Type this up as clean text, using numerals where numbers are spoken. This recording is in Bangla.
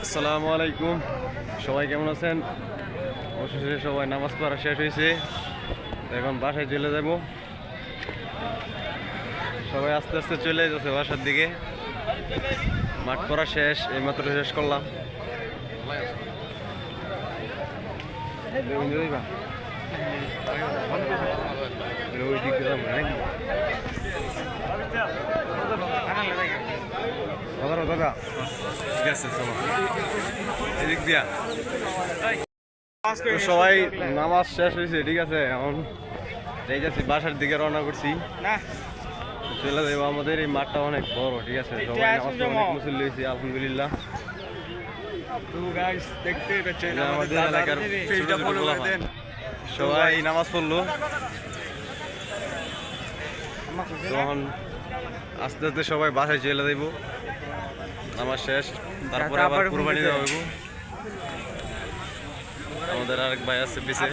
আসসালামু আলাইকুম, সবাই কেমন আছেন? অবশেষে সবাই নামাজ পড়া শেষ হয়েছে, এখন বাসায় চলে যাব। সবাই আস্তে আস্তে চলে যাচ্ছে বাসার দিকে। মাঠ পড়া শেষ, এইমাত্র শেষ করলাম। ওই দিক দিয়ে যাবো নাকি? দাদা ঠিক আছে, চলো এদিক দিয়া। তো সবাই নামাজ শেষ হয়েছে, ঠিক আছে, এখন এই যাচ্ছি বাসার দিকে রওনা করছি। চলে যাবো। আমাদের এই মাঠটা অনেক বড়, ঠিক আছে, সবাই নামাজ অনেক মুসল্লি হয়েছি আলহামদুলিল্লাহ। আমাদের এলাকার সবাই নামাজ পড়লো, তখন আস্তে আস্তে সবাই বাসায় চলে যাইব। নামাজ শেষ, তারপরে আবার কুরবানি দেওয়া হইব। আমাদের আরেক ভাই আছে পিছে।